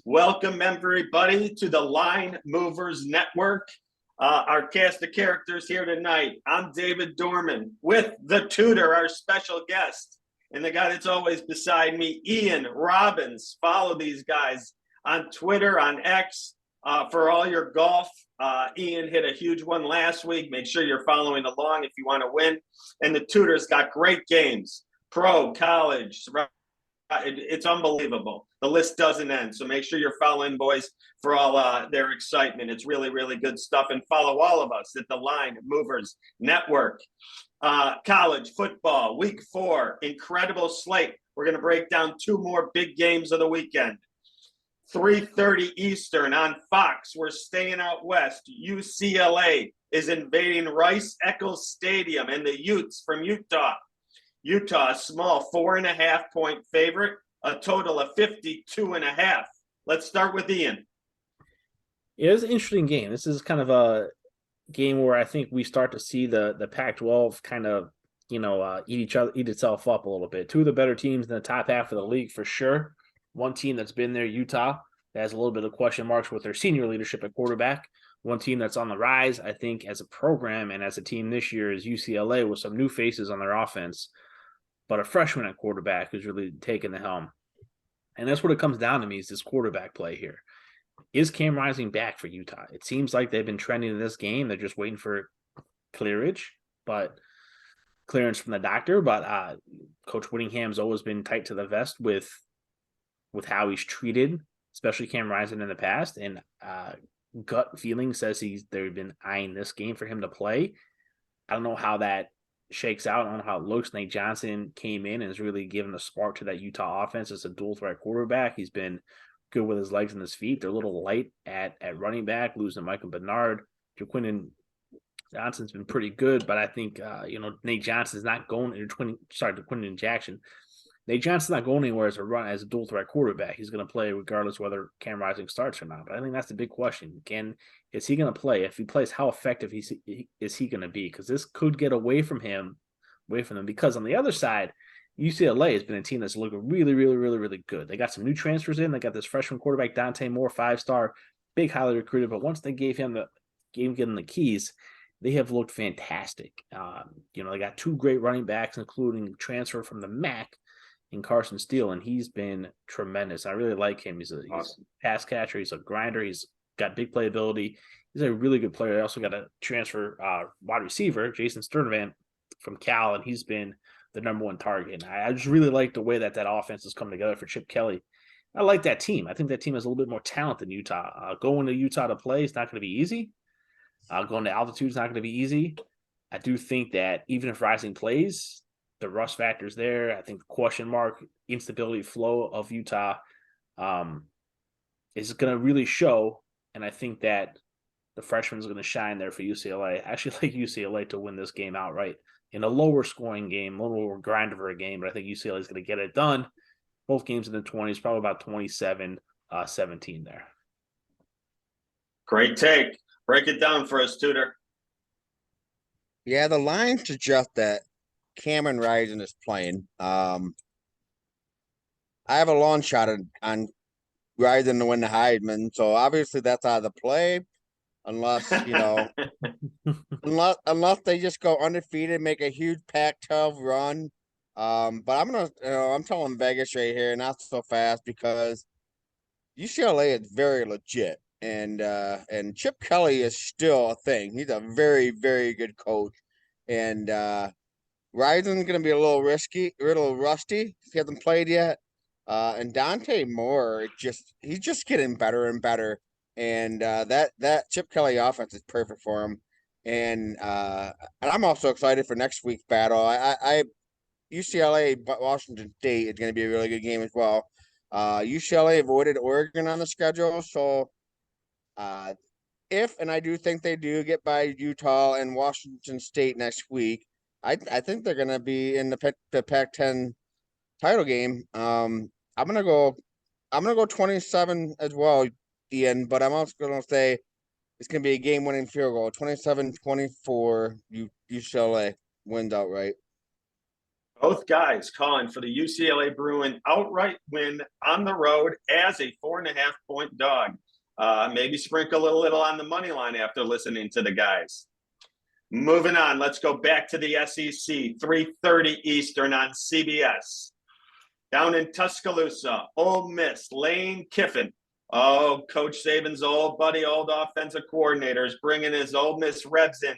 Welcome, everybody, to the Line Movers Network. Our cast of characters here tonight. I'm David Dorman with the Tutor, our special guest, and the guy that's always beside me, Ian Robbins. Follow these guys on Twitter, on X, for all your golf. Ian hit a huge one last week. Make sure you're following along if you want to win. And the Tutor's got great games, pro, college, it's unbelievable. The list doesn't end. So make sure you're following, boys, for all their excitement. It's really, really good stuff. And follow all of us at the Line Movers Network. College football, week 4, incredible slate. We're going to break down 2 more big games of the weekend. 3:30 Eastern on Fox. We're staying out west. UCLA is invading Rice-Eccles Stadium and the Utes from Utah. Utah, a small 4.5-point favorite, a total of 52.5. Let's start with Ian. It was an interesting game. This is kind of a game where I think we start to see the Pac-12 kind of, eat itself up a little bit. 2 of the better teams in the top half of the league for sure. One team that's been there, Utah, that has a little bit of question marks with their senior leadership at quarterback. One team that's on the rise, I think, as a program and as a team this year is UCLA with some new faces on their offense, but a freshman at quarterback who's really taken the helm. And that's what it comes down to me is this quarterback play here. Is Cam Rising back for Utah? It seems like they've been trending in this game. They're just waiting for clearance from the doctor. But Coach Whittingham's always been tight to the vest with how he's treated, especially Cam Rising in the past. And gut feeling says they've been eyeing this game for him to play. I don't know how that shakes out. I don't know how it looks. Nate Johnson came in and has really given a spark to that Utah offense as a dual threat quarterback. He's been good with his legs and his feet. They're a little light at running back, losing Michael Bernard. Jaquindon Johnson's been pretty good, but I think Nate Johnson's not going Jaquindon Jackson. Nate Johnson's not going anywhere as a dual threat quarterback. He's going to play regardless whether Cam Rising starts or not. But I think that's the big question. Is he going to play? If he plays, how effective is he going to be? Because this could get away from them. Because on the other side, UCLA has been a team that's looking really, really, really, really good. They got some new transfers in. They got this freshman quarterback, Dante Moore, 5-star, big, highly recruited. But once they gave him the keys, they have looked fantastic. They got 2 great running backs, including transfer from the MAC in Carson Steele, and he's been tremendous. I really like him. He's a pass catcher. He's a grinder. He's got big playability. He's a really good player. They also got a transfer wide receiver, Jason Sturdivant from Cal, and he's been the number 1 target. And I just really like the way that offense has come together for Chip Kelly. I like that team. I think that team has a little bit more talent than Utah. Going to Utah to play is not going to be easy. Going to altitude is not going to be easy. I do think that even if Rising plays, the rust factor's there. I think the question mark, instability, flow of Utah is going to really show. And I think that the freshman's going to shine there for UCLA. I actually like UCLA to win this game outright in a lower scoring game, a little more grind of a game, but I think UCLA is going to get it done. Both games in the 20s, probably about 27-17 there. Great take. Break it down for us, Tutor. Yeah, the line suggests that Cameron Rising is playing. I have a long shot on Rising to win the Heisman, so obviously that's out of the play, unless unless they just go undefeated, make a huge Pac-12 run. But I'm telling Vegas right here, not so fast, because UCLA is very legit, and Chip Kelly is still a thing. He's a very, very good coach, and Rising's going to be a little rusty. He hasn't played yet. And Dante Moore, he's just getting better and better. And that Chip Kelly offense is perfect for him. And I'm also excited for next week's battle. UCLA Washington State is going to be a really good game as well. UCLA avoided Oregon on the schedule, so and I do think they do get by Utah and Washington State next week, I think they're going to be in the Pac-10 title game. I'm gonna go 27 as well, Ian. But I'm also going to say it's going to be a game-winning field goal, 27-24. UCLA wins outright. Both guys calling for the UCLA Bruin outright win on the road as a 4.5-point dog. Maybe sprinkle a little on the money line after listening to the guys. Moving on, let's go back to the SEC, 3:30 Eastern on CBS. Down in Tuscaloosa, Ole Miss, Lane Kiffin. Oh, Coach Saban's old buddy, old offensive coordinator is bringing his Ole Miss Rebs in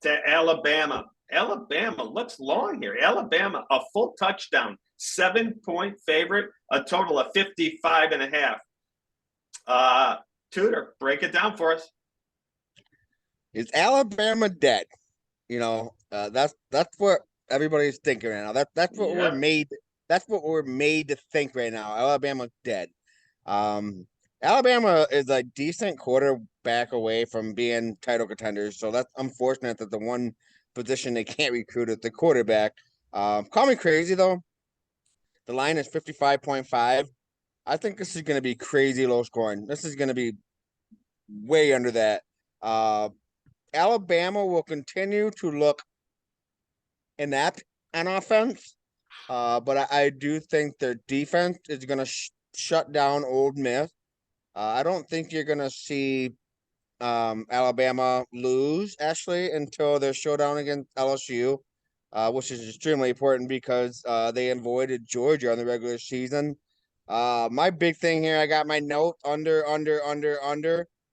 to Alabama. Alabama looks long here. Alabama, a full touchdown, 7-point favorite, a total of 55.5. Tutor, break it down for us. Is Alabama dead? That's what everybody's thinking right now. That's what we're made. That's what we're made to think right now. Alabama's dead. Alabama is a decent quarterback away from being title contenders, so that's unfortunate that the one position they can't recruit is the quarterback. Call me crazy though. The line is 55.5. I think this is going to be crazy low scoring. This is going to be way under that. Alabama will continue to look inept on offense, but I do think their defense is going to shut down Ole Miss. I don't think you're going to see Alabama lose, actually, until their showdown against LSU, which is extremely important because they avoided Georgia in the regular season. My big thing here, I got my note under,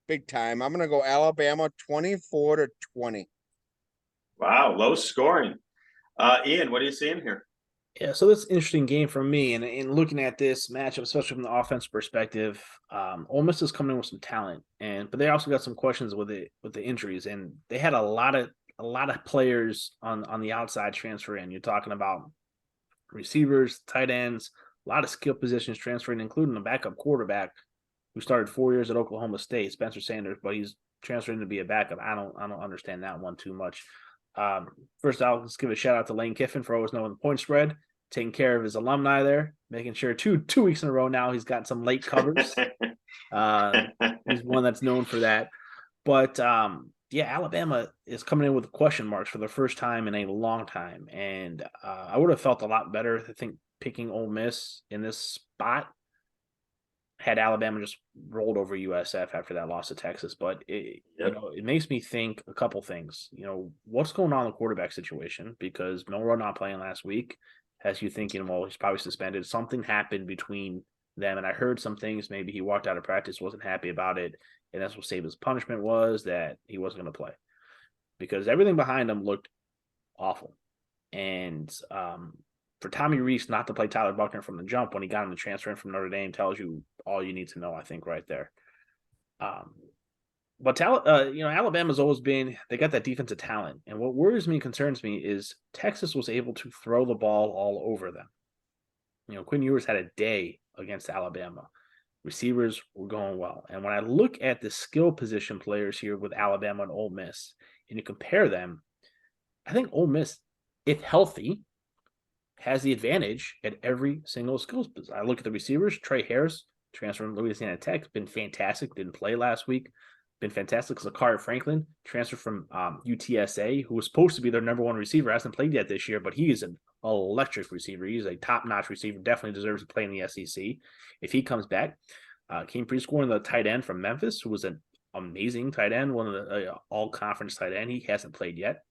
big time. I'm going to go Alabama 24-20. Wow, low scoring. Ian, what are you seeing here? Yeah, so that's an interesting game for me. And in looking at this matchup, especially from the offense perspective, Ole Miss is coming in with some talent, but they also got some questions with the injuries, and they had a lot of players on the outside transfer in. You're talking about receivers, tight ends, a lot of skill positions transferring, including a backup quarterback who started 4 years at Oklahoma State, Spencer Sanders, but he's transferring to be a backup. I don't understand that one too much. First, I'll just give a shout out to Lane Kiffin for always knowing the point spread, taking care of his alumni there, making sure two weeks in a row now he's got some late covers. He's one that's known for that. But Alabama is coming in with question marks for the first time in a long time, and I would have felt a lot better, I think, picking Ole Miss in this spot had Alabama just rolled over USF after that loss to Texas. But it makes me think a couple things. What's going on in the quarterback situation? Because Milroe not playing last week has you thinking, well, he's probably suspended. Something happened between them, and I heard some things. Maybe he walked out of practice, wasn't happy about it, and that's what Saban's punishment was, that he wasn't going to play because everything behind him looked awful. And for Tommy Rees not to play Tyler Buckner from the jump when he got him to transfer in from Notre Dame tells you all you need to know, I think, right there. But Alabama's always been, they got that defensive talent. And what worries me and concerns me is Texas was able to throw the ball all over them. Quinn Ewers had a day against Alabama. Receivers were going well. And when I look at the skill position players here with Alabama and Ole Miss, and you compare them, I think Ole Miss, if healthy, has the advantage at every single skills position. I look at the receivers. Trey Harris, transfer from Louisiana Tech, been fantastic. Didn't play last week. Been fantastic. Zachariah Franklin, transfer from UTSA, who was supposed to be their number one receiver, hasn't played yet this year, but he is an electric receiver. He's a top-notch receiver. Definitely deserves to play in the SEC if he comes back. Came prescoring the tight end from Memphis, who was an amazing tight end, one of the all-conference tight end. He hasn't played yet.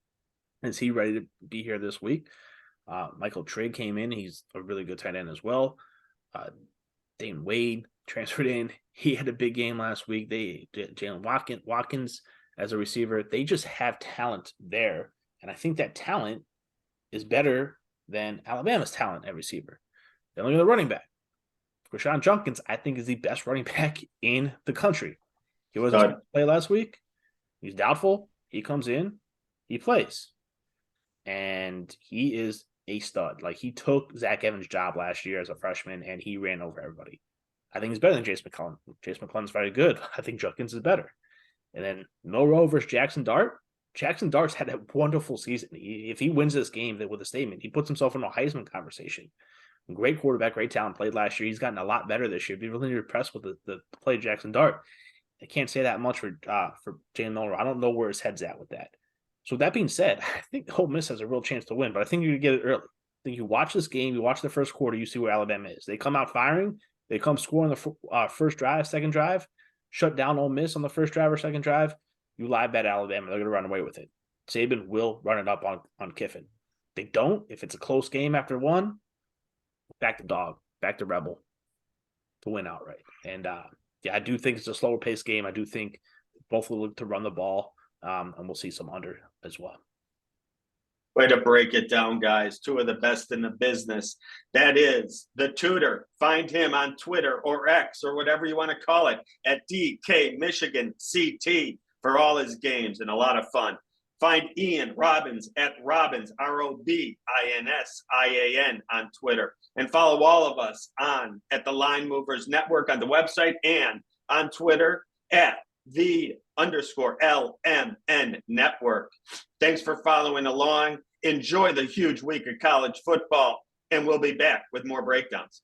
Is he ready to be here this week? Michael Trigg came in. He's a really good tight end as well. Dane Wade transferred in. He had a big game last week. Jalen Watkins as a receiver. They just have talent there. And I think that talent is better than Alabama's talent at receiver. Then look at the running back. Rashawn Jenkins, I think, is the best running back in the country. He wasn't supposed to play last week. He's doubtful. He comes in. He plays. And he is a stud. Like, he took Zach Evans' job last year as a freshman, and he ran over everybody. I think he's better than Chase McClellan. Chase McClellan's very good. I think Jenkins is better. And then Milroe versus Jackson Dart. Jackson Dart's had a wonderful season. If he wins this game with a statement, he puts himself in a Heisman conversation. Great quarterback, great talent, played last year. He's gotten a lot better this year. Be really impressed with the play of Jackson Dart. I can't say that much for Jalen Milroe. I don't know where his head's at with that. So that being said, I think Ole Miss has a real chance to win, but I think you can get it early. think you watch this game, you watch the first quarter, you see where Alabama is. They come out firing. They come score on the first drive, second drive, shut down Ole Miss on the first drive or second drive. You live bet Alabama. They're going to run away with it. Saban will run it up on Kiffin. They don't. If it's a close game after one, back to dog, back to Rebel to win outright. And I do think it's a slower paced game. I do think both will look to run the ball, and we'll see some under as well. Way to break it down, guys. Two of the best in the business. That is the Tutor. Find him on Twitter or X or whatever you want to call it at DK Michigan CT for all his games and a lot of fun. Find Ian Robbins at Robbins, ROBINSIAN on Twitter. And follow all of us at the Line Movers Network on the website and on Twitter at _LMN Network. Thanks for following along. Enjoy the huge week of college football, and we'll be back with more breakdowns.